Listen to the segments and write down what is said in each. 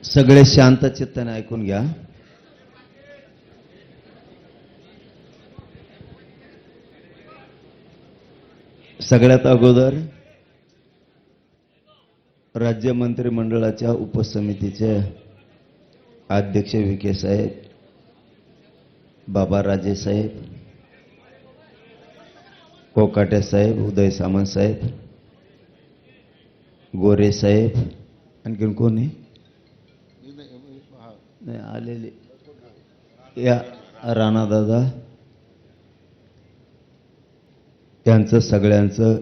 सगळे शांत चित्ताने ऐकून घ्या. सगळ्यात अगोदर राज्य मंत्रिमंडळाच्या उपसमितीचे अध्यक्ष विखे साहेब, बाबा राजे साहेब, कोकाटे साहेब, उदय सामंत साहेब, गोरे साहेब, आणखीन कोणी नाही आलेले, या राणा दादा यांचं सगळ्यांचं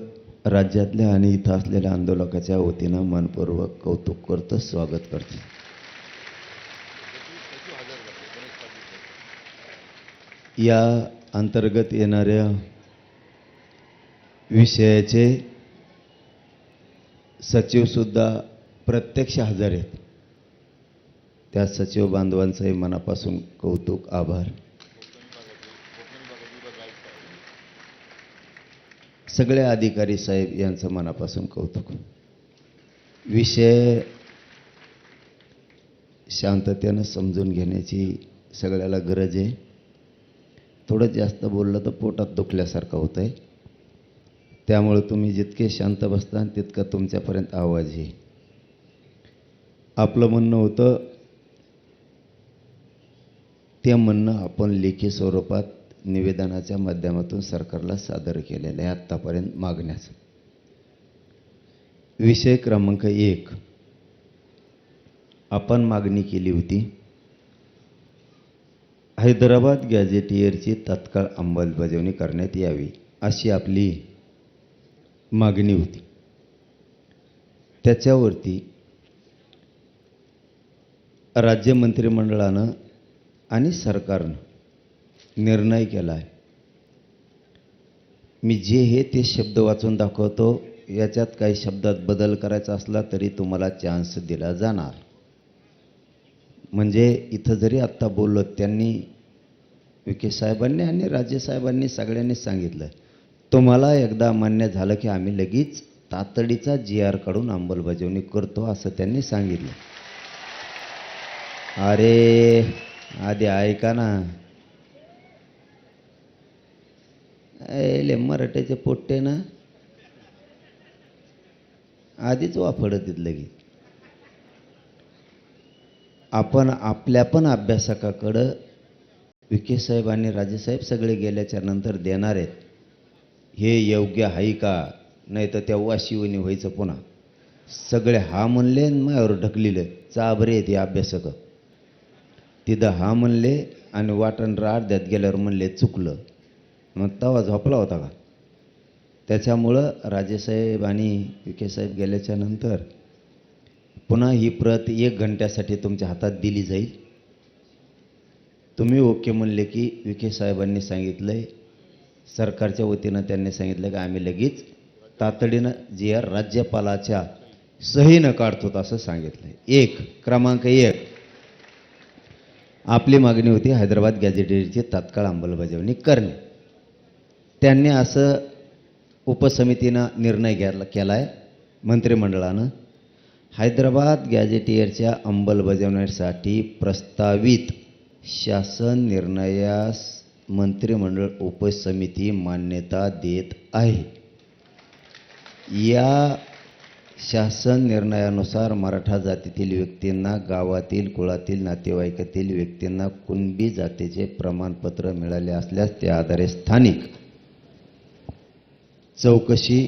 राज्यातल्या आणि इथं असलेल्या आंदोलकाच्या वतीनं मनपूर्वक कौतुक करतो, स्वागत करतो. या अंतर्गत येणाऱ्या विषयाचे सचिव सुद्धा प्रत्यक्ष हजर आहेत. त्या सचिव बांधवांचंही मनापासून कौतुक, आभार. सगळे अधिकारी साहेब यांचं मनापासून कौतुक. विषय शांततेनं समजून घेण्याची सगळ्याला गरज आहे. थोडं जास्त बोललं तर पोटात दुखल्यासारखं होतंय. त्यामुळे तुम्ही जितके शांत बसता तितका तुमच्यापर्यंत आवाज येईल. आपलं म्हणणं होतं ते म्हणणं आपण लेखी स्वरूपात निवेदनाच्या माध्यमातून सरकारला सादर केलेलं आहे आत्तापर्यंत मागण्याचं. विषय क्रमांक 1, आपण मागणी केली होती हैदराबाद गॅझेटियरची तत्काळ अंमलबजावणी करण्यात यावी, अशी आपली मागणी होती. त्याच्यावरती राज्य मंत्रिमंडळानं आणि सरकारनं निर्णय केला आहे. मी जे हे ते शब्द वाचून दाखवतो. याच्यात काही शब्दात बदल करायचा असला तरी तुम्हाला चान्स दिला जाणार. म्हणजे इथं जरी आत्ता बोललो त्यांनी, विखे साहेबांनी आणि राज्यसाहेबांनी सगळ्यांनी सांगितलं, तुम्हाला एकदा मान्य झालं की आम्ही लगेच तातडीचा GR काढून अंमलबजावणी करतो असं त्यांनी सांगितलं. अरे आधी ऐका ना, मराठ्याचे पोट्टे ना आधीच वाफडत लगे. आपण आपल्या पण अभ्यासकाकडं विखे साहेब आणि राजेसाहेब सगळे गेल्याच्या नंतर देणार आहेत. हे योग्य आहे का, नाही तर तेव्हा शिवणी व्हायचं पुन्हा. सगळे हा म्हणले माझ्यावर ढकलिलं. चाबरे येते अभ्यासक. तिथं हा म्हणले आणि वाटण अर्ध्यात गेल्यावर म्हणले चुकलं. मग तवा झोपला होता का? त्याच्यामुळं राजेसाहेब आणि विखे साहेब गेल्याच्या नंतर पुन्हा ही प्रत 1 घंट्यासाठी तुमच्या हातात दिली जाईल. तुम्ही ओके म्हणले की विखे साहेबांनी सांगितलंय, सरकारच्या वतीनं त्यांनी सांगितलं की आम्ही लगेच तातडीनं GR राज्यपालाच्या सहीनं काढतो असं सांगितलंय. क्रमांक 1 आपली मागणी होती हैदराबाद गॅझेटियरची तात्काळ अंमलबजावणी करणे. त्यांनी असं उपसमितीनं निर्णय केला आहे मंत्रिमंडळानं. हैदराबाद गॅझेटियरच्या अंमलबजावणीसाठी प्रस्तावित शासन निर्णयास मंत्रिमंडळ उपसमिती मान्यता देत आहे. या शासन निर्णयानुसार मराठा जातीतील व्यक्तींना, गावातील कुळातील नातेवाईकातील व्यक्तींना कुणबी जातीचे प्रमाणपत्र मिळाले असल्यास त्या आधारे स्थानिक चौकशी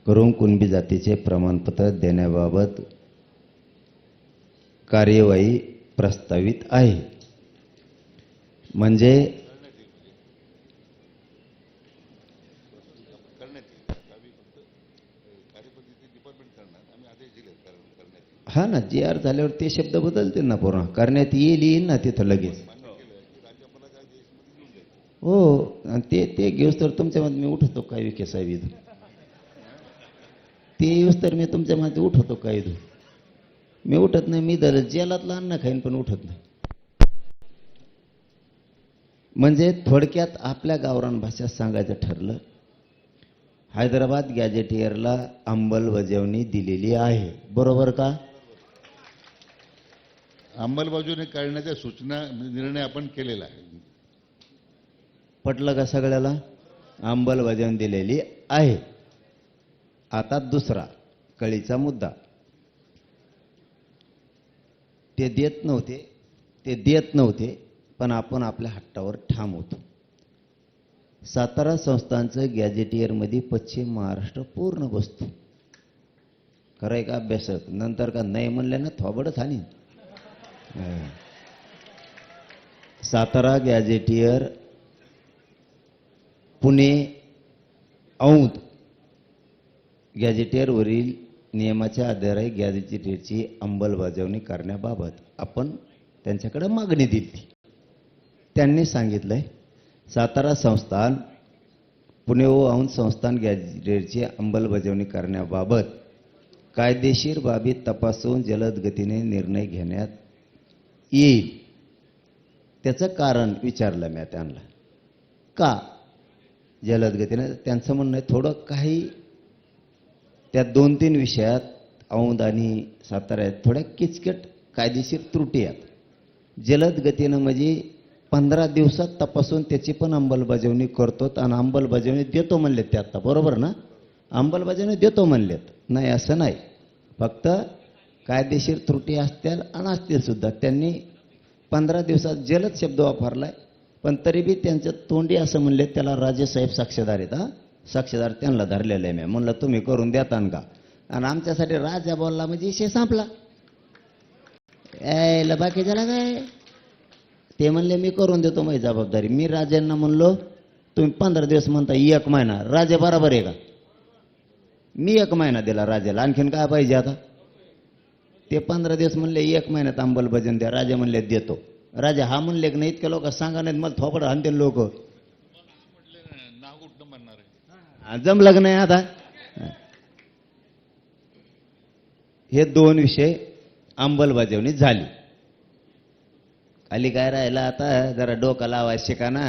करून कुणबी जातीचे प्रमाणपत्र देण्याबाबत कार्यवाही प्रस्तावित आहे. म्हणजे हा ना, GR झाल्यावर ते शब्द बदलतील ना, पूर्ण करण्यात येईल ना तिथं लगेच. हो, ते घेऊस तर तुमच्यामध्ये मी उठवतो काय विखे साहेब इथं. ते येऊस तर मी तुमच्यामध्ये उठवतो काय इथं. मी उठत नाही. मी दर जेलातला अन्न खाईन पण उठत नाही. म्हणजे थोडक्यात आपल्या गावरान भाषेत सांगायचं ठरलं, हैदराबाद गॅझेटियरला अंमलबजावणी दिलेली आहे. बरोबर का? अंमलबजावणी करण्याच्या सूचना निर्णय आपण केलेला आहे. पटलं का सगळ्याला? अंमलबजावणी दिलेली आहे. आता दुसरा कळीचा मुद्दा, ते देत नव्हते पण आपण आपल्या हट्टावर ठाम होतो. सातारा संस्थानचं गॅजेटियरमध्ये पश्चिम महाराष्ट्र पूर्ण बसतो. खरंय का अभ्यासक? नंतर का नाही म्हणले ना थोबडच हानी. सातारा गॅजेटियर, पुणे औंध गॅजेटियरवरील नियमाच्या आधारे गॅजेटियरची अंमलबजावणी करण्याबाबत आपण त्यांच्याकडे मागणी दिली. त्यांनी सांगितलंय सातारा संस्थान, पुणे व औंध संस्थान गॅजेटियरची अंमलबजावणी करण्याबाबत कायदेशीर बाबी तपासून जलद गतीने निर्णय घेण्यात येईल. त्याचं कारण विचारलं मी त्यांना, का जलद गतीने? त्यांचं म्हणणं आहे थोडं काही त्या 2-3 विषयात औंध आणि साताऱ्यात थोड्या किचकट कायदेशीर त्रुटी आहेत. जलद गतीनं म्हणजे 15 दिवसात तपासून त्याची पण अंमलबजावणी करतो आणि अंमलबजावणी देतो म्हणलेत ते आता, बरोबर ना? अंमलबजावणी देतो म्हणलेत, नाही असं नाही. फक्त कायदेशीर त्रुटी असतील आणि असतील सुद्धा. त्यांनी 15 दिवसात जलद शब्द वापरलाय, पण तरी बी त्यांचं तोंडी असं म्हणले त्याला राजेसाहेब साक्षीदार आहेत. साक्षीदार त्यांना धरलेलं आहे. मी म्हणलं तुम्ही करून देतान का? आणि आमच्यासाठी राजा बोलला म्हणजे विषय संपला. यायला बाकी झाला काय? ते म्हणले मी करून देतो माझी जबाबदारी. मी राजांना म्हणलो तुम्ही 15 दिवस म्हणता 1 महिना, राजा बरोबर आहे का? मी 1 महिना दिला राजाला, आणखीन काय पाहिजे आता? ते 15 दिवस म्हणले 1 महिन्यात अंमलबजावणी द्या. राजा म्हणले देतो. राजा हा म्हणले की नाही इतक्या लोक सांगा नाहीत मला थोपड आणते लोक. जमलं की नाही आता? हे 2 विषय अंमलबजावणी झाली. खाली काय राहिला आता? जरा डोकं लावायचं शिका ना.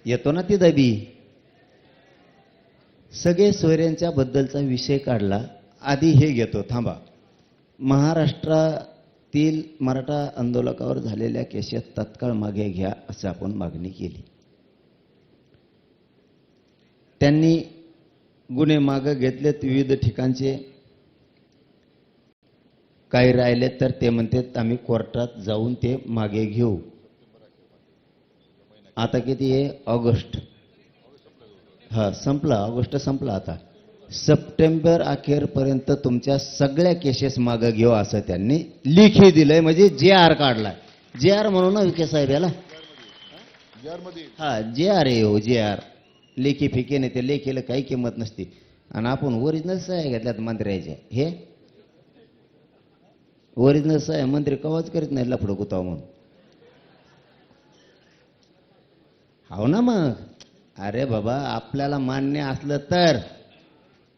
येतो ना ती दबी. सगळे सोयऱ्यांच्या बद्दलचा विषय काढला. आधी हे घेतो, थांबा. महाराष्ट्रातील मराठा आंदोलकावर झालेल्या केसेस तत्काळ मागे घ्या असं आपण मागणी केली. त्यांनी गुन्हे मागे घेतलेत विविध ठिकाणचे. काही राहिले तर ते म्हणतात आम्ही कोर्टात जाऊन ते मागे घेऊ. आता किती आहे? ऑगस्ट. संपला. ऑगस्ट संपला. आता सप्टेंबर अखेरपर्यंत तुमच्या सगळ्या केसेस मागे घेऊ असं त्यांनी लिखी दिलंय. म्हणजे JR काढलाय. JR म्हणून ना विखे साहेब याला? JR आहे हो, JR. लेखी फिके नाही. ते लेखीला काही किंमत नसते. आणि आपण ओरिजिनल सह्या घेतल्यात मंत्र्याच्या. हे ओरिजिनल सह्या मंत्री कवाच करीत नाही लफडं कुताव म्हणून. हो ना मग. अरे बाबा आपल्याला मान्य असलं तर.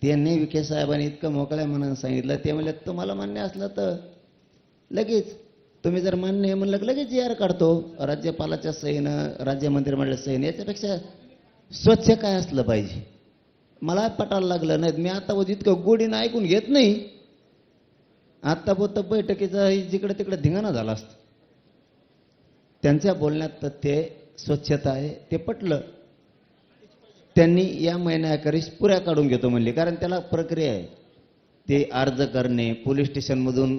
त्यांनी विखे साहेबांनी इतकं मोकळ्या मनानं सांगितलं. ते म्हणले तुम्हाला मान्य असलं तर लगेच, तुम्ही जर मान्य आहे म्हणलं लगेच JR काढतो राज्यपालाच्या सहीनं, राज्य मंत्रिमंडळाच्या सहीनं. याच्यापेक्षा स्वच्छ काय असलं पाहिजे? मला पटायला लागलं नाही. मी आता इतकं गोडीनं ऐकून घेत नाही. आता बोलतं बैठकीचा जिकडे तिकडे धिंगाणा झाला असतं. त्यांच्या बोलण्यात तथ्य स्वच्छता आहे, ते पटलं. त्यांनी या महिन्याखेरीस पुऱ्या काढून घेतो म्हणले, कारण त्याला प्रक्रिया आहे. ते अर्ज करणे, पोलीस स्टेशनमधून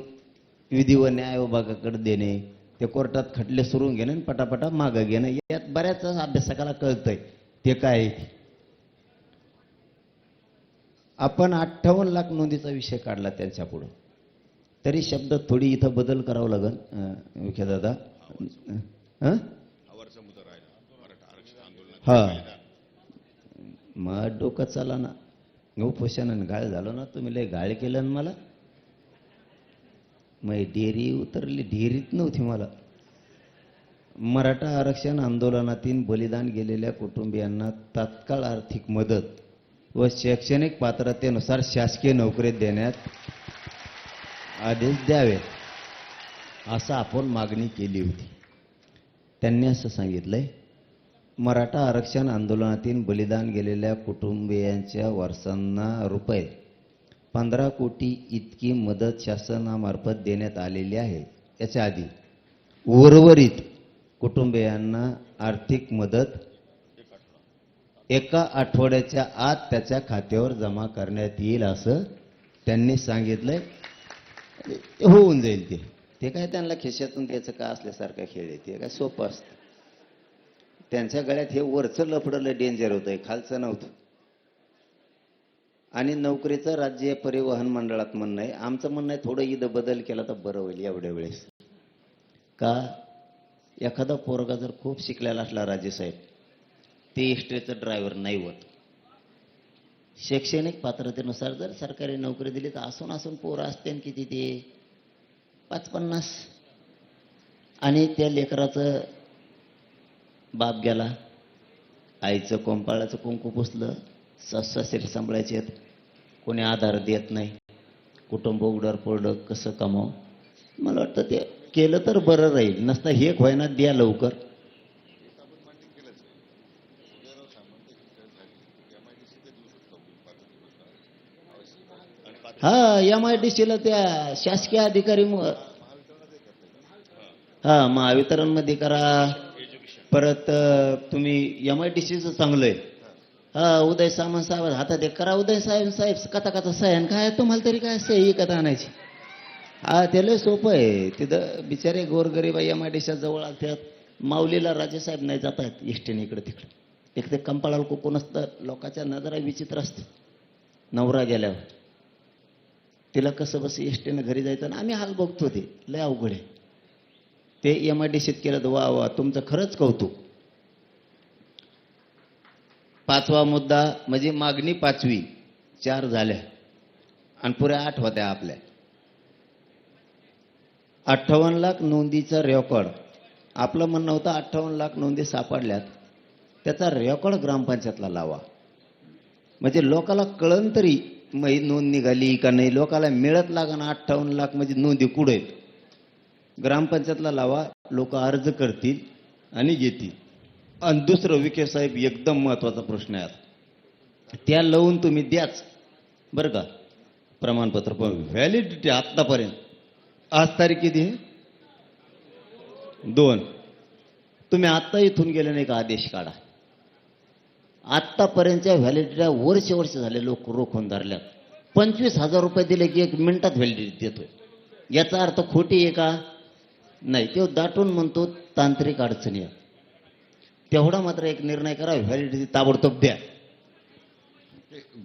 विधी व न्याय विभागाकडे देणे, ते कोर्टात खटले सुरू घेणे आणि पटापटा मागं घेणं. यात बऱ्याच अभ्यासकाला कळतंय ते काय. आपण 58 लाख नोंदीचा विषय काढला त्यांच्या पुढं. तरी शब्द थोडी इथं बदल करावं लागेल विखे दादा. मग डोकं चाला ना. उपोषणानं गाळ झालो ना. तुम्ही लय गाळ केलं ना मला. मग डेअरी उतरली, डेअरीत नव्हती मला. मराठा आरक्षण आंदोलनातील बलिदान गेलेल्या कुटुंबियांना तात्काळ आर्थिक मदत व शैक्षणिक पात्रतेनुसार शासकीय नोकरी देण्यात आदेश द्यावेत असं आपण मागणी केली होती. त्यांनी असं सांगितलंय, मराठा आरक्षण आंदोलनातील बलिदान गेलेल्या कुटुंबियांच्या वारसांना रुपये 15 कोटी इतकी मदत शासनामार्फत देण्यात आलेली आहे. याच्या आधी उर्वरित कुटुंबियांना आर्थिक मदत एका आठवड्याच्या आत त्याच्या खात्यावर जमा करण्यात येईल असं त्यांनी सांगितलंय. ते होऊन जाईल. ते काय त्यांना खिशातून द्यायचं का असल्यासारखं खेळ आहे. ते काय सोपं असतं. त्यांच्या गळ्यात हे वरचं लफडलं डेंजर होतंय, खालचं नव्हतं. आणि नोकरीचं राज्य परिवहन मंडळात म्हणणं आहे. आमचं म्हणणं आहे थोडं इथं बदल केला तर बरं होईल एवढ्या वेळेस. का एखादा पोरगा जर खूप शिकलेला असला राजेसाहेब, ते एसटीचं ड्रायव्हर नाही होत. शैक्षणिक पात्रतेनुसार जर सरकारी नोकरी दिली तर असून पोरं असते किती ते 50-50. आणि त्या लेकराचं बाप गेला, आईचं कोंपाळाचं कुंकू पुसलं, सासरे सांभाळायचे आहेत, कोणी आधार देत नाही, कुटुंब उघडर पडलं, कसं कमाव. मला वाटतं ते केलं तर बरं राहील. नसता हे व्हायना द्या लवकर. हा MIDCला त्या शासकीय अधिकारी हा महावितरणमध्ये करा. परत तुम्ही MIDCचं चांगलं आहे. हा उदय सामंत साहेब हातात एक करा. उदय साहेब कथा सह्यान काय तुम्हाला तरी काय सही कथा आणायची. हा त्याला सोपं आहे. तिथं बिचारे गोरगरीब MIDCच्या जवळ असतात. माऊलीला राजेसाहेब नाही जात आहेत एसटीने इकडे तिकडे. एक ते कंपाळाला कोण असतं, लोकांच्या नजरा विचित्र असते. नवरा गेल्यावर तिला कसं बस एसटीनं घरी जायचं आणि आम्ही हाल बघतो. ते लय अवघड आहे. ते MIDCत केलं तर वा वा, तुमचं खरंच कौतुक. 5वा मुद्दा म्हणजे मागणी 5वी 4 झाल्या आणि पुऱ्या 8 होत्या आपल्या. 58 लाख नोंदीचा रेकॉर्ड. आपलं म्हणणं होतं 58 लाख नोंदी सापडल्यात, त्याचा रेकॉर्ड ग्रामपंचायतला लावा. म्हणजे लोकाला कळन तरी ही नोंद निघाली का नाही. लोकाला मिळत लागा 58 लाख म्हणजे नोंदी कुठे आहेत. ग्रामपंचायतला लावा, लोक अर्ज करतील आणि घेतील. आणि दुसरं विखे साहेब एकदम महत्वाचा प्रश्न आहे. त्या लावून तुम्ही द्याच बरं का प्रमाणपत्र, पण व्हॅलिडिटी आत्तापर्यंत आज तारीख किती 2. तुम्ही आत्ता इथून गेले नाही का आदेश काढा. आत्तापर्यंतच्या व्हॅलिडिटीला वर्ष झाले लोक रोखून धरल्यात. 25,000 रुपये दिले की 1 मिनिटात व्हॅलिडिटी देतोय. याचा अर्थ खोटी आहे का नाही. तो दाटून म्हणतो तांत्रिक अडचणी आहे. तेवढा मात्र एक निर्णय करा, व्हॅलिडिटी ताबडतोब द्या.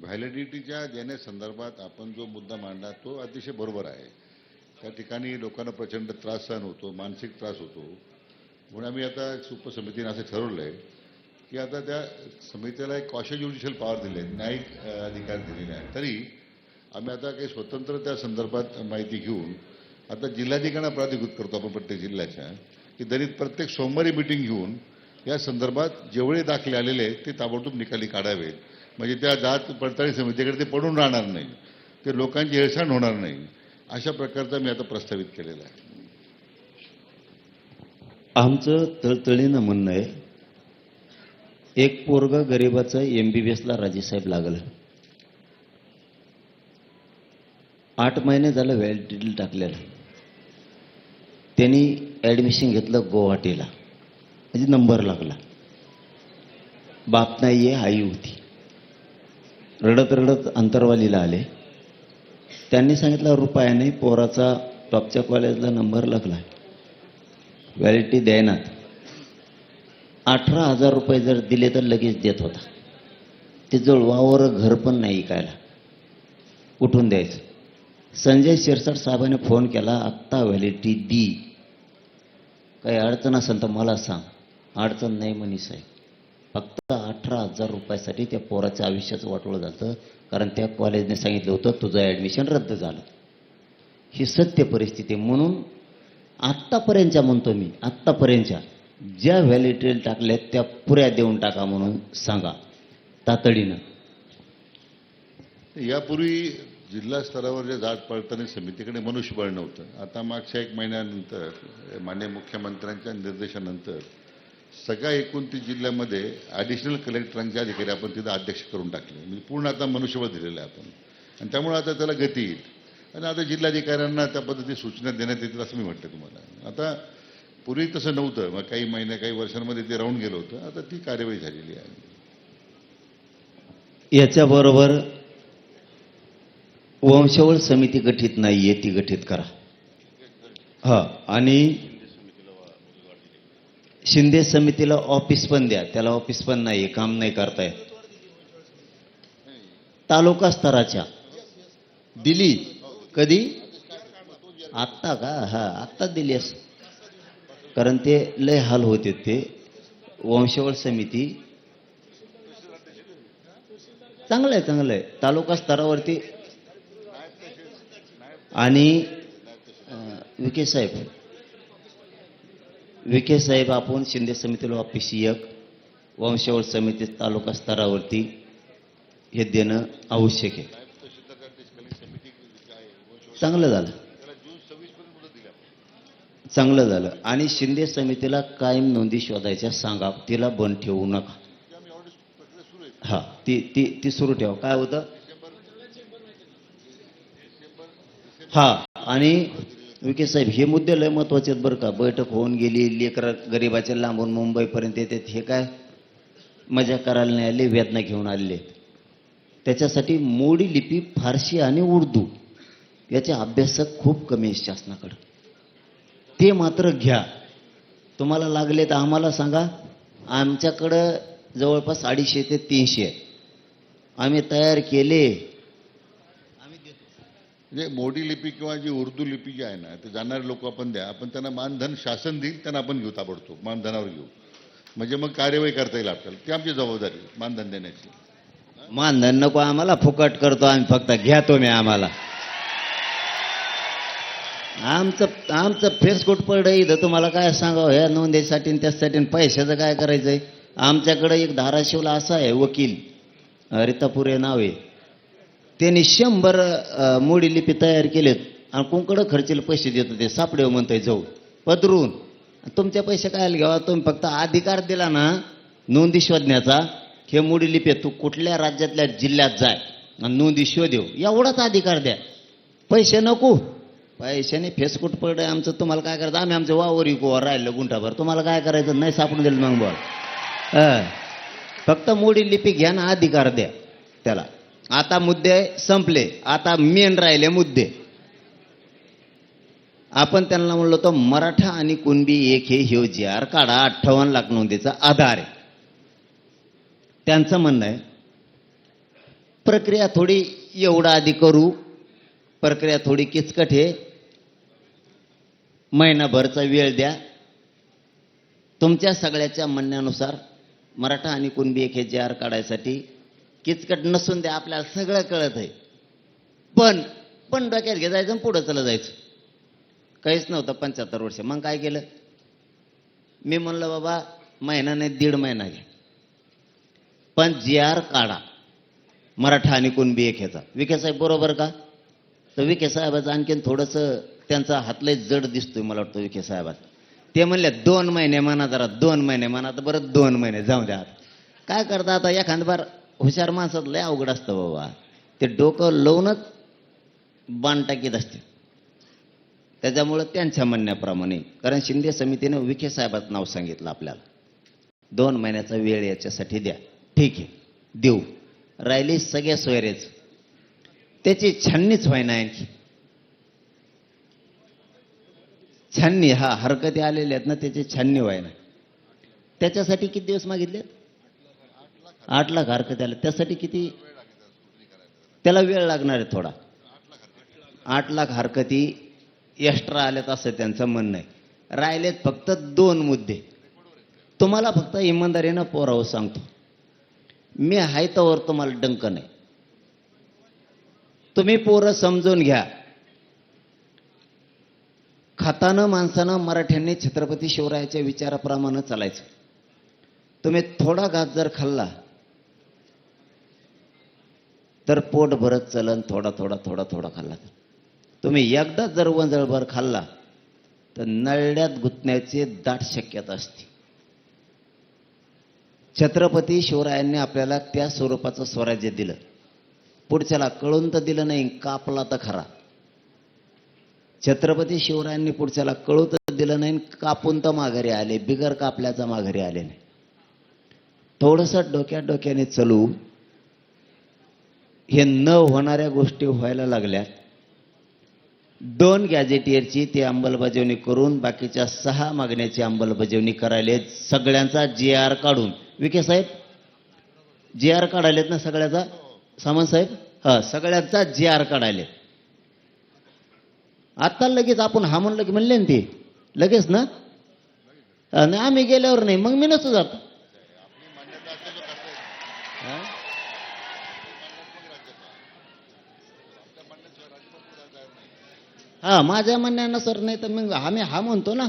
व्हॅलिडिटीच्या देण्यासंदर्भात आपण जो मुद्दा मांडला तो अतिशय बरोबर आहे. त्या ठिकाणी लोकांना प्रचंड त्रास सहन होतो, मानसिक त्रास होतो. म्हणून आम्ही आता उपसमितीने असं ठरवलं आहे की आता त्या समितीला एक क्वाशी ज्युडिशियल पॉवर दिले आहेत, न्यायिक अधिकार दिलेले आहेत. तरी आम्ही आता काही स्वतंत्र त्या संदर्भात माहिती घेऊन आता जिल्हाधिकाऱ्यांना प्राधिकृत करतो आपण प्रत्येक जिल्ह्याच्या, की दलित प्रत्येक सोमवारी मिटिंग घेऊन या संदर्भात जेवढे दाखले आलेले आहेत ते ताबडतोब निकाली काढावेत. म्हणजे त्या जात पडताळणी समितीकडे ते पडून राहणार नाही, ते लोकांची हेळसांड होणार नाही. अशा प्रकारचा मी आता प्रस्तावित केलेला आहे. आमचं तळतळीनं म्हणणं आहे, एक पोरग गरिबाचं MBBSला राजेसाहेब लागलं. 8 महिने झालं व्हॅलिडिटी टाकलेलं. त्यांनी ॲडमिशन घेतलं गुवाहाटीला, म्हणजे नंबर लागला. बाप नाही आहे, आई होती. रडत रडत अंतरवालीला आले. त्यांनी सांगितलं रुपया नाही, पोराचा टॉपच्या कॉलेजला नंबर लागला, व्हॅलिडिटी द्यायनात. 18,000 रुपये जर दिले तर लगेच देत होता. ते जवळ घर पण नाही ऐकायला, उठून द्यायचं. संजय शिरसाट साहेबांनी फोन केला, आत्ता व्हॅलिडिटी दी, काही अडचण असेल तर मला सांग. अडचण नाही म्हणे साहेब. फक्त 18,000 रुपयासाठी त्या पोराच्या आयुष्याचं वाटोळं झालं, कारण त्या कॉलेजने सांगितलं होतं तुझं ॲडमिशन रद्द झालं. ही सत्य परिस्थिती आहे. म्हणून आत्तापर्यंतच्या म्हणतो मी, आत्तापर्यंतच्या ज्या व्हॅलिडिटी टाकल्यात त्या पुऱ्या देऊन टाका म्हणून सांगा तातडीनं. यापूर्वी जिल्हा स्तरावर जे जात पडताळणी समितीकडे मनुष्यबळ नव्हतं. आता मागच्या 1 महिन्यानंतर माननीय मुख्यमंत्र्यांच्या निर्देशानंतर सगळ्या 29 जिल्ह्यामध्ये ॲडिशनल कलेक्टरांचे अधिकारी आपण तिथं अध्यक्ष करून टाकले. म्हणजे पूर्ण आता मनुष्यबळ दिलेलं आहे आपण. आणि त्यामुळे आता त्याला गती येईल. आणि आता जिल्हाधिकाऱ्यांना त्या पद्धतीने सूचना देण्यात येतील असं मी म्हटलं तुम्हाला. आता पूर्वी तसं नव्हतं, मग काही महिन्या काही वर्षांमध्ये ते राहून गेलं होतं. आता ती कार्यवाही झालेली आहे. याच्याबरोबर वंशावळ समिती गठीत नाहीये, ती गठीत करा. हा, आणि शिंदे समितीला ऑफिस पण द्या. त्याला ऑफिस पण नाहीये, काम नाही करतायत. तालुका स्तराच्या दिली कधी? आत्ता का? हा, आत्ता दिली असं. कारण ते लय हाल होते. ते वंशावळ समिती चांगलं आहे, चांगलं आहे. तालुका स्तरावरती. आणि विखे साहेब आपण शिंदे समितीला ऑफिस एक, वंशावळ समिती तालुका स्तरावरती हे देणं आवश्यक आहे. चांगलं झालं, चांगलं झालं. आणि शिंदे समितीला कायम नोंदी शोधायच्या सांगा, तिला बंद ठेवू नका. हा, ती ती ती सुरू ठेवा. काय होतं? हा, आणि विखे साहेब हे मुद्दे लय महत्वाचे आहेत बरं का. बैठक होऊन गेली, लेकर गरिबाच्या लांबून मुंबईपर्यंत येतात. हे काय मजा करायला नाही आले, वेदना घेऊन आलेले. त्याच्यासाठी मोडी लिपी, फारसी आणि उर्दू याचे अभ्यासक खूप कमी आहेत शासनाकडं. ते मात्र घ्या. तुम्हाला लागले तर आम्हाला सांगा. आमच्याकडं जवळपास 250 ते 300 आहे. आम्ही तयार केले. म्हणजे मोडी लिपी किंवा जी उर्दू लिपी जी आहे ना, ते जाणारे लोक आपण द्या. आपण त्यांना मानधन शासन देईल, त्यांना आपण घेऊ, ताबडतोब मानधनावर घेऊ. म्हणजे मग कार्यवाही करता येईल आपल्याला. ती आमची जबाबदारी मानधन देण्याची. मानधन नको आम्हाला, फुकट करतो आम्ही. फक्त घ्या तुम्ही आम्हाला. आमचं फेसकोट पडलं इथं. तुम्हाला काय सांगावं ह्या नोंदीसाठी आणि त्यासाठी. पैशाचं काय करायचंय? आमच्याकडे एक धाराशिवला असा आहे वकील, रितापुरे नाव आहे. त्यांनी 100 मोडी लिपी तयार केलेत आणि कोणकडं खर्चीला पैसे देतो. ते सापडे म्हणतोय जाऊ पदरून. तुमचे पैसे काय घ्यावा? तुम्ही फक्त अधिकार दिला ना नोंदी शोधण्याचा. हे मोडी लिपी तू कुठल्या राज्यातल्या जिल्ह्यात जाय आणि नोंदी शोधेव, एवढाच अधिकार द्या. पैसे नको. पैशाने फेसकुट पडे आमचं. तुम्हाला काय करायचं? आम्ही आमचं वावर विकूवर राहिलं गुंठाभर. तुम्हाला काय करायचं? नाही सापडून दिलं मग बोल. फक्त मोडी लिपी घ्या ना, अधिकार द्या त्याला. आता मुद्दे संपले. आता मेन राहिले मुद्दे. आपण त्यांना म्हणलो तो मराठा आणि कुणबी एक हे जी आर काढा. 58 लाख नोंदीचा आधार आहे. त्यांचं म्हणणं आहे प्रक्रिया थोडी एवढा आधी करू, प्रक्रिया थोडी किचकट आहे, महिनाभरचा वेळ द्या. तुमच्या सगळ्याच्या म्हणण्यानुसार मराठा आणि कुणबी एक जे आर काढायसाठी किचकट नसून द्या. आपल्याला सगळं कळत आहे. पण डोक्यात घ्यायचं आणि पुढं चला जायचं. काहीच नव्हतं 75 वर्ष. मग काय केलं? मी म्हणलं बाबा महिना नाही 1.5 महिना घ्या, पण जी आर काढा मराठा आणि कुणबी एक ह्याचा. विखे साहेब बरोबर का? तर विखे साहेबाचं आणखीन थोडंसं त्यांचा हातलंय जड दिसतोय मला वाटतं विखे साहेबात. ते म्हणले 2 महिने म्हणा, जरा 2 महिने म्हणा. तर बरं 2 महिने जाऊ द्या. काय करता आता? एखाद बार हुशार माणसात लय अवघड असतं बाबा. ते डोकं लावूनच बाण टाकीत असते. त्याच्यामुळं त्यांच्या म्हणण्याप्रमाणे, कारण शिंदे समितीने विखे साहेबाचं नाव सांगितलं आपल्याला. 2 महिन्याचा वेळ याच्यासाठी द्या. ठीक आहे, देऊ. राहिली सगळ्या सोयरेच. त्याची छाननीच व्हाय ना आणखी. छाननी, हा हरकती आलेल्या आहेत ना, त्याची छाननी व्हाय ना. त्याच्यासाठी किती दिवस मागितले? 8 लाख हरकती आले. त्यासाठी किती? त्याला वेळ लागणार आहे थोडा. 8 लाख हरकती एक्स्ट्रा आल्यात असं त्यांचं म्हणणं आहे. राहिलेत फक्त 2 मुद्दे. तुम्हाला फक्त इमानदारीनं पोरावं सांगतो. मी आहे तोवर तुम्हाला डंक नाही. तुम्ही पोरं समजून घ्या. खातानं माणसानं मराठ्यांनी छत्रपती शिवरायाच्या विचाराप्रमाणे चालायचं. तुम्ही थोडा घास जर खाल्ला तर पोट भरत चलन. थोडा थोडा थोडा थोडा खाल्ला तर. तुम्ही एकदा जर वंजळभर खाल्ला तर नळड्यात गुंतण्याची दाट शक्यता असते. छत्रपती शिवरायांनी आपल्याला त्या स्वरूपाचं स्वराज्य दिलं. पुढच्याला कळून तर दिलं नाही, कापला तर खरा. छत्रपती शिवरायांनी पुढच्याला कळू तर दिलं नाही, कापून तर माघारी आले, बिगर कापल्याचा माघारी आले नाही. थोडंसं डोक्याने चलू, हे न होणाऱ्या गोष्टी व्हायला लागल्या. 2 गॅजेटियरची ती अंमलबजावणी करून बाकीच्या 6 मागण्याची अंमलबजावणी करायले, सगळ्यांचा GR काढून. विखे साहेब GR काढायलेत ना सगळ्याचा? सामंत साहेब, हा, सगळ्यांचा GR काढायले. आता लगेच आपण हा म्हणलं की म्हणले ना ते लगेच ना, नाही आम्ही गेल्यावर नाही, मग मी नसतो जात. हा, माझ्या म्हणण्यानुसार नाही तर मग आम्ही हा म्हणतो ना,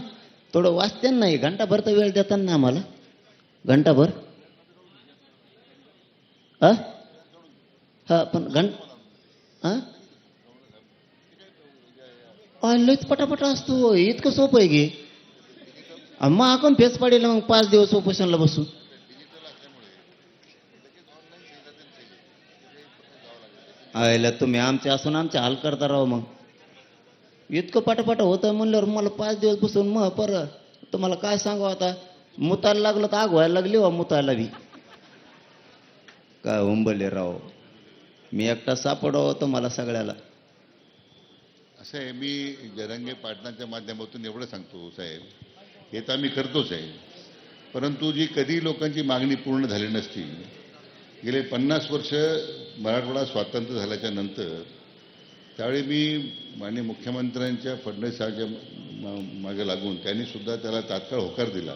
थोडं वाचते नाही, घंटाभर तर वेळ देतात ना आम्हाला, घंटाभर. हा पण लयच पटापटा असतो, इतकं सोपं आहे की. मग आपण फेस पाडेल, मग 5 दिवस उपोषणला बसू. आयला तुम्ही आमचे असून आमचे हाल करता राव. मग इतकं पटापट होतं म्हणल्यावर मला 5 दिवस बसून मग परत तुम्हाला काय सांगू आता, मुतायला लागलं तर आग व्हायला लागली वा, मुतायला बी काय उंबले राव. मी एकटा सापडावं होतं मला सगळ्याला. असं आहे, मी जरंगे पाटणाच्या माध्यमातून एवढं सांगतो साहेब, हे तर आम्ही करतोच आहे, परंतु जी कधी लोकांची मागणी पूर्ण झाली नसती. गेले 50 वर्ष मराठवाडा स्वातंत्र्य झाल्याच्या नंतर, त्यावेळी मी माननीय मुख्यमंत्र्यांच्या फडणवीस साहेबांच्या मागे लागून त्यांनी सुद्धा त्याला तात्काळ होकार दिला.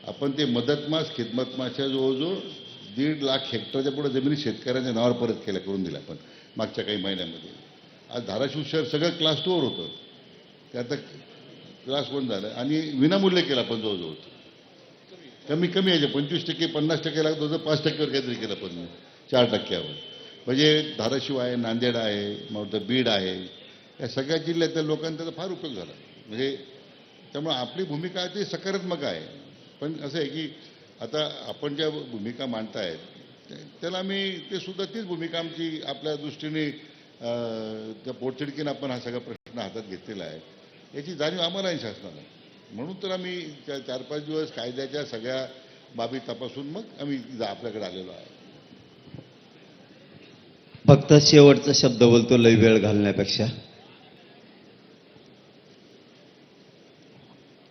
आपण ते मदतमास खिदमतमासच्या जवळजवळ 1.5 लाख हेक्टरच्या पुढे जमिनी शेतकऱ्यांच्या नावावर परत केल्या, करून दिल्या आपण मागच्या काही महिन्यामध्ये. आज धाराशिव शहर सगळं क्लास 2 वर होतं, ते आता क्लास 1 झालं आणि विनामूल्य केलं आपण जवळजवळ. कमी यायचे 25%, 50% लागत होतं, 5%वर काहीतरी केलं पण 4%वर. म्हणजे धाराशिव आहे, नांदेड आहे, मग बीड आहे, या सगळ्या जिल्ह्यातल्या लोकांचा त्याचा फार उपयोग झाला. म्हणजे त्यामुळे आपली भूमिका ती सकारात्मक आहे. पण असं आहे की आता आपण ज्या भूमिका मांडतायत त्याला आम्ही ते सुद्धा तीच भूमिका आमची आपल्या दृष्टीने त्या पोटतिडकीनं आपण हा सगळा प्रश्न हातात घेतलेला आहे, याची जाणीव आम्हालाही शासनाला. म्हणून तर आम्ही 4-5 दिवस कायद्याच्या सगळ्या बाबी तपासून मग आम्ही आपल्याकडे आलेलो आहे. फक्त शेवटचा शब्द बोलतो लय वेळ घालण्यापेक्षा.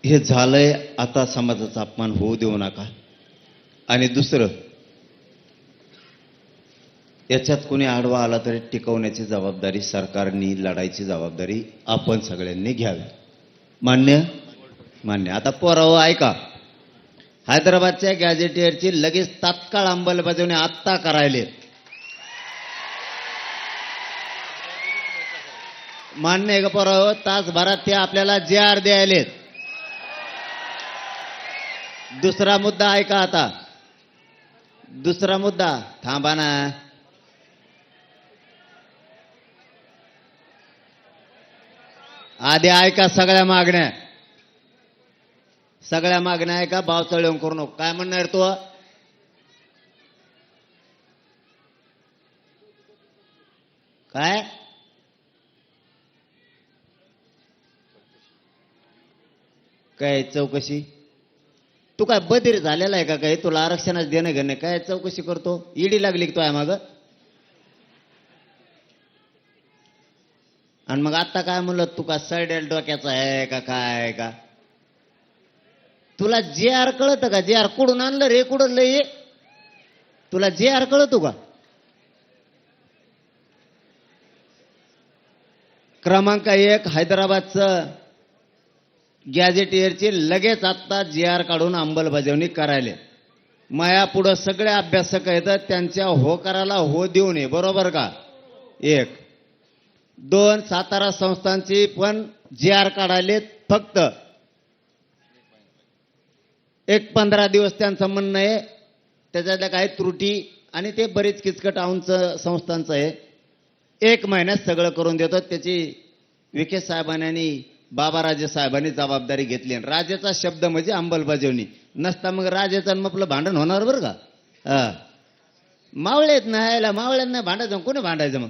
हे झालंय, आता समाजाचा अपमान होऊ देऊ नका. आणि दुसरं, याच्यात कोणी आडवा आला तरी टिकवण्याची जबाबदारी सरकारनी, लढायची जबाबदारी आपण सगळ्यांनी घ्यावी. मान्य? आता पोरावं ऐका, हैदराबादच्या गॅजेटियरची लगेच तात्काळ अंमलबजावणी आत्ता करायले. मान्य आहे का पोरावं? तासभरात ते आपल्याला GR द्यायलेत. दुसरा मुद्दा ऐका आता, दुसरा मुद्दा, थांबा ना. आधी ऐका सगळ्या मागण्या ऐका, बावचळ येऊन करू नको. काय म्हणणार तू? काय काय चौकशी? तू काय बधीर झालेला आहे का? काय तुला आरक्षणाचं देणं घेणं? काय चौकशी करतो? ईडी लागली की तो आहे माग? आणि मग आता काय म्हणलं, तू का सडेल डोक्याचा आहे का काय का? तुला GR कळतं का? GR कुठून आणलं रे? कुठं लय? तुला GR कळतो का? क्रमांक 1, हैदराबादचं गॅजेटियरची लगेच आत्ता GR काढून अंमलबजावणी करायला. माया पुढं सगळे अभ्यासक आहेत, त्यांच्या होकाराला हो देऊ नये. बरोबर का? 1. 2, सातारा संस्थांची पण GR काढायले. फक्त 15 दिवस त्यांचं म्हणणं आहे, त्याच्यातल्या काही त्रुटी आणि ते बरीच किचकट संस्थांचं आहे. 1 महिन्यात सगळं करून देतो. त्याची विखे साहेबांनी, बाबाराजे साहेबांनी जबाबदारी घेतली. राजेचा शब्द म्हणजे अंमलबजावणी नसता मग राजेचं आपलं भांडण होणार बरं का. मावळेत नाही मावळ्यांना भांडायचं कोणी भांडायचं मग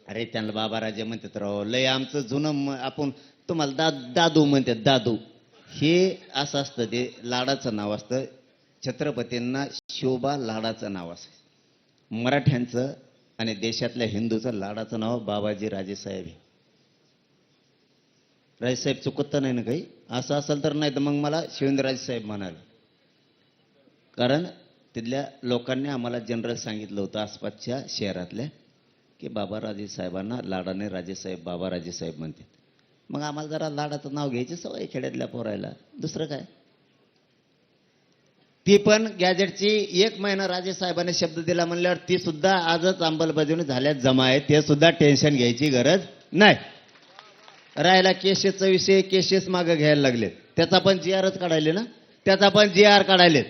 अरे त्यांना बाबा राजे म्हणतात राव लय आमचं जुनं आपण तुम्हाला दादू म्हणतात दादू हे असं असतं ते लाडाचं नाव असतं छत्रपतींना शोभा लाडाचं नाव असं मराठ्यांचं आणि देशातल्या हिंदूचं लाडाचं नाव बाबाजी राजेसाहेब आहे राजेसाहेब चुकत नाही ना काही असं असेल तर नाही तर मग मला शिवेंद्रराजे साहेब म्हणाले कारण तिथल्या लोकांनी आम्हाला जनरल सांगितलं होतं आसपासच्या शहरातल्या की बाबा राजे साहेबांना लाडाने राजेसाहेब बाबा राजेसाहेब म्हणतात मग आम्हाला जरा लाडाचं नाव घ्यायची सवय खेड्यातल्या पोरायला दुसरं काय ती पण गॅजेटची 1 महिना राजेसाहेबांनी शब्द दिला म्हणल्यावर ती सुद्धा आजच अंमलबजावणी झाल्यात जमा आहे ते सुद्धा टेन्शन घ्यायची गरज नाही राहिला केसेसचा विषय केसेस मागे घ्यायला लागलेत त्याचा पण GRच काढायले ना त्याचा पण GR काढायलेत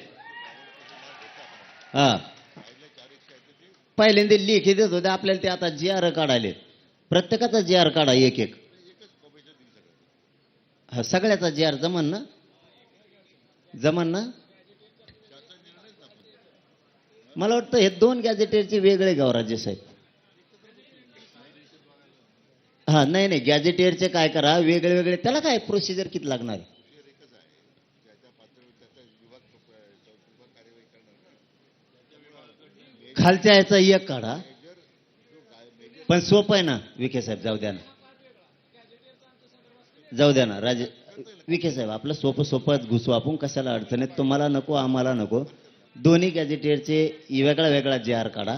हा पहिल्यांदा लेखी देत होते आपल्याला ते आता GR काढायले प्रत्येकाचा GR काढा एक एक हा सगळ्याचा GR जमन ना मला वाटतं हे 2 गॅजेटेरचे वेगळे गाव राज्य साहेब हा नाही गॅजेटेरचे काय करा वेगळे वेगळे त्याला काय प्रोसिजर किती लागणार खालच्या याचा एक काढा पण सोपं आहे ना विखे साहेब जाऊ द्या ना राजे विखे साहेब आपलं सोपंच घुसू आपण कशाला अडचणीत तुम्हाला नको आम्हाला नको दोन्ही गॅजेटेरचे वेगळा वेगळा GR काढा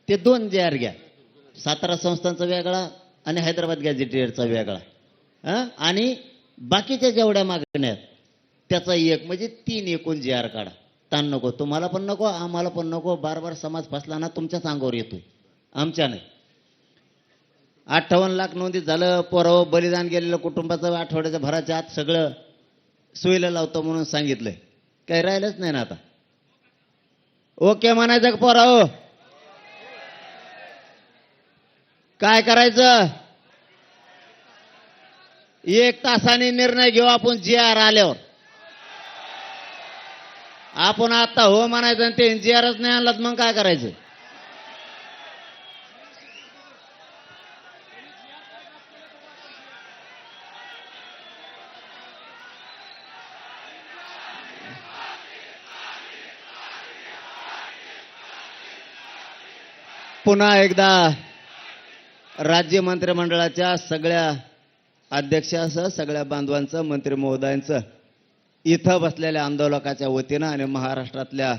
2 GR घ्या सातारा संस्थांचा वेगळा आणि हैदराबाद गॅजेटेरचा वेगळा आणि बाकीच्या जेवढ्या मागण्या त्याचा एक म्हणजे 3 एकूण GR काढा ताण नको तुम्हाला पण नको आम्हाला पण नको बार समाज फसला ना तुमच्याच अंगावर येतोय आमच्या नाही 58 लाख नोंदीत झालं पोराव बलिदान गेलेलं कुटुंबाचं आठवड्याच्या भराच्या आत सगळं सोयीला लावतो म्हणून सांगितलंय काही राहिलंच नाही ना आता ओके म्हणायचं का पोराव काय करायचं 1 तासाने निर्णय घेऊ आपण GR आल्यावर आपण आता हो म्हणायचं आणि ते GRच नाही आणलात मग काय करायचं पुन्हा एकदा राज्य मंत्रिमंडळाच्या सगळ्या अध्यक्षासह सगळ्या बांधवांचं मंत्री महोदयांचं इथं बसलेल्या आंदोलकाच्या वतीनं आणि महाराष्ट्रातल्या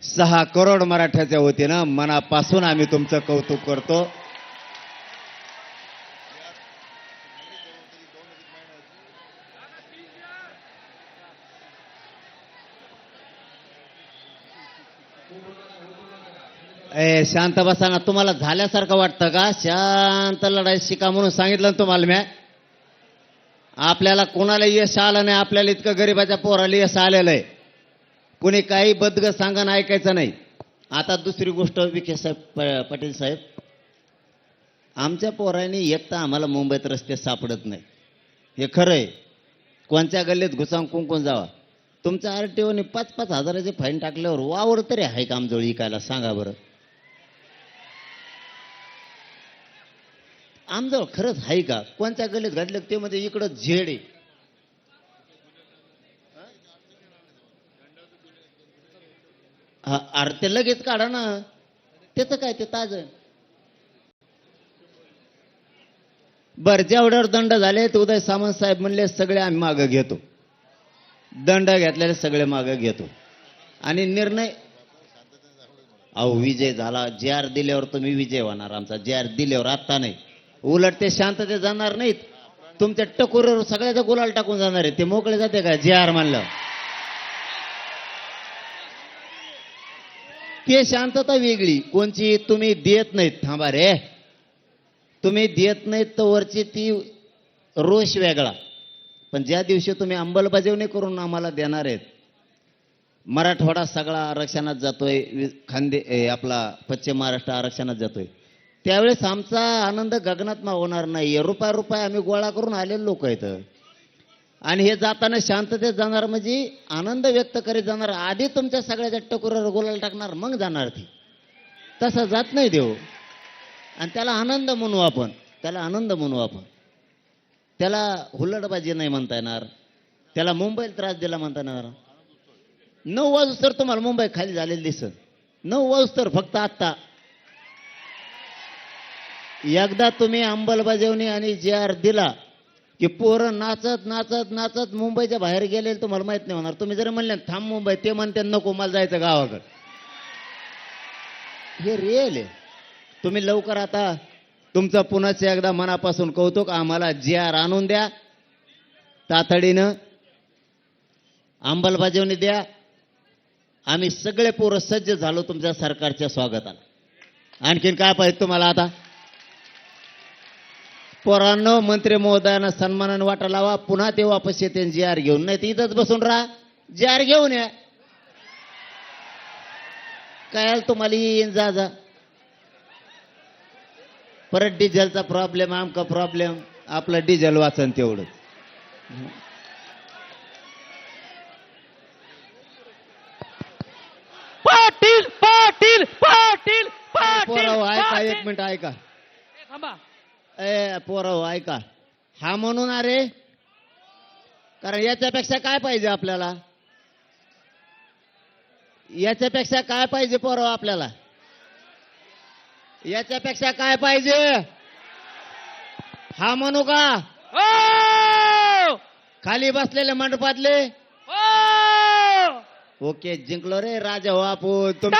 6 करोड मराठ्याच्या वतीनं मनापासून आम्ही तुमचं कौतुक करतो शांत बसा ना तुम्हाला झाल्यासारखं वाटतं का शांत लढाई शिका म्हणून सांगितलं ना तुम्हाला मी आपल्याला कोणाला यश आलं नाही आपल्याला इतकं गरीबाच्या पोराला यश आलेलं आहे कुणी काही बदग सांगणं ऐकायचं नाही आता दुसरी गोष्ट विखे साहेब पाटील साहेब आमच्या पोरांनी एक तर आम्हाला मुंबईत रस्ते सापडत नाही हे खरं आहे कोणत्या गल्लीत घुसावून कुंकून जावा तुमच्या RTOने 5-5 हजाराचे फाईन टाकल्यावर वावर तरी आहे का आमजवळ इकायला सांगा बरं आमजवळ खरंच आहे का कोणत्या गल्लीत घडलं ते मध्ये इकडं झेड आहे अरे ते लगेच काढा ना त्याचं काय ते ताज बर जेवढ्यावर दंड झाले ते उदय सामंत साहेब म्हणले सगळे आम्ही मागं घेतो दंड घेतलेले सगळे मागं घेतो आणि निर्णय अहो विजय झाला GR दिल्यावर तुम्ही विजय होणार आमचा GR दिल्यावर आता नाही उलट ते शांतते जाणार नाहीत तुमच्या टकोरीवर सगळ्याचा गुलाल टाकून जाणार आहे ते मोकळे जाते का GR म्हणलं ते शांतता वेगळी कोणची तुम्ही देत नाहीत थांबा रे तुम्ही देत नाहीत तर वरची ती रोष वेगळा पण ज्या दिवशी तुम्ही अंमलबजावणी करून आम्हाला देणार आहेत मराठवाडा सगळा आरक्षणात जातोय आपला पश्चिम महाराष्ट्र आरक्षणात जातोय त्यावेळेस आमचा आनंद गगनात होणार नाही रुपया आम्ही गोळा करून आलेले लोक आहेत आणि हे जाताना शांततेत जाणार म्हणजे आनंद व्यक्त करीत जाणार. आधी तुमच्या सगळ्याच्या टकोरावर गुलाल टाकणार मग जाणार ती. तसं जात नाही देव. आणि त्याला आनंद म्हणू आपण, त्याला आनंद म्हणू आपण. त्याला हुल्लडबाजी नाही म्हणता येणार, त्याला मुंबईला त्रास दिला म्हणता येणार. 9 वाजता तर तुम्हाला मुंबई खाली झालेली दिसत. 9 वाजता तर फक्त आत्ता एकदा तुम्ही अंमलबजावणी आणि JR दिला की पोरं नाचत नाचत नाचत मुंबईच्या बाहेर गेले तुम्हाला माहित नाही होणार. तुम्ही जर म्हणले थांब मुंबई, ते म्हणते नको मला जायचं गावाकडे. हे रिअल आहे. तुम्ही लवकर आता तुमचं पुन्हा एकदा मनापासून कौतुक. आम्हाला JR आणून द्या तातडीनं, अंमलबजावणी द्या. आम्ही सगळे पोरं सज्ज झालो तुमच्या सरकारच्या स्वागताला. आणखीन काय पाहिजे तुम्हाला आता? पोरांनो, मंत्री महोदयांना सन्मानाने वाटा लावा. पुन्हा ते वापस येते JR घेऊन, नाही तर इथंच बसून राहा. JR घेऊन या. काय तुम्हाला येईन जा जा. परत डिझेलचा प्रॉब्लेम, आमका प्रॉब्लेम. आपलं डिझेल वाचन तेवढं. पाटील पाटील पाटील पाटील पोराव ऐका, पाटील. 1 मिनिट ऐका. थांबा. पोराव ऐका. हा म्हणून अरे, कारण याच्यापेक्षा काय पाहिजे आपल्याला? याच्यापेक्षा काय पाहिजे पोराव आपल्याला? याच्यापेक्षा काय पाहिजे? हा म्हणू का? ओ खाली बसलेले मंडपातले. ओ ओके, जिंकलो रे राजा हो आपण.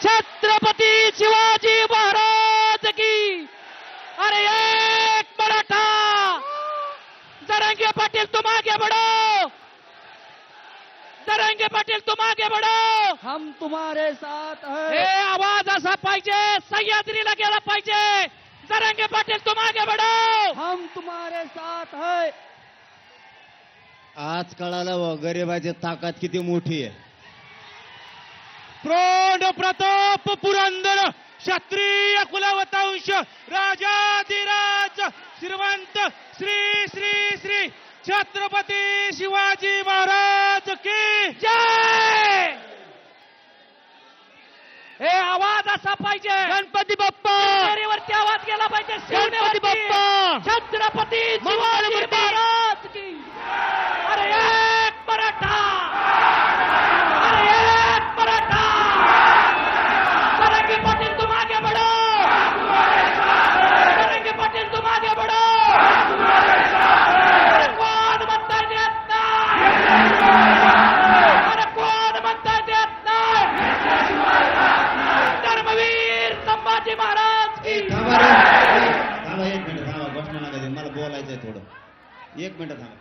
छत्रपती शिवाजी महाराज की. अरे एक मराठा. जरांगे पाटील तुम आगे बढ़ो. जरांगे पाटील तुम आगे बढ़ो. हम तुम्हारे साथ हे हैं. आवाज असा पाहिजे, सह्याद्रीला गेला पाहिजे. जरांगे पाटील तुम आगे बढ़ो. हम तुम्हारे साथ हैं. आज कळालं व गरिबाची ताकद किती मोठी आहे. प्रौढ प्रताप पुरंदर क्षत्रिय कुलवंश राजाधिराज श्रीमंत श्री श्री श्री छत्रपती शिवाजी महाराज की जय. हे आवाज असा पाहिजे. गणपती बाप्पा. वरती आवाज गेला पाहिजे. गणपती बाप्पा. छत्रपती शिवाजी महाराज की. अरे एक मराठा. अरे एक मराठा. जरांगे पाटील तुम आगे बढ़ो. जरांगे पाटील तुम आगे बढ़ो. अरे कोण म्हणता येत नाही. अरे कोण म्हणता येत नाही. धर्मवीर संभाजी महाराज की. थांबा रे. थांबा 1 मिनिट थांबा. घोषणा नका देऊ. मला बोलायचंय थोडं. 1 मिनिट थांबा.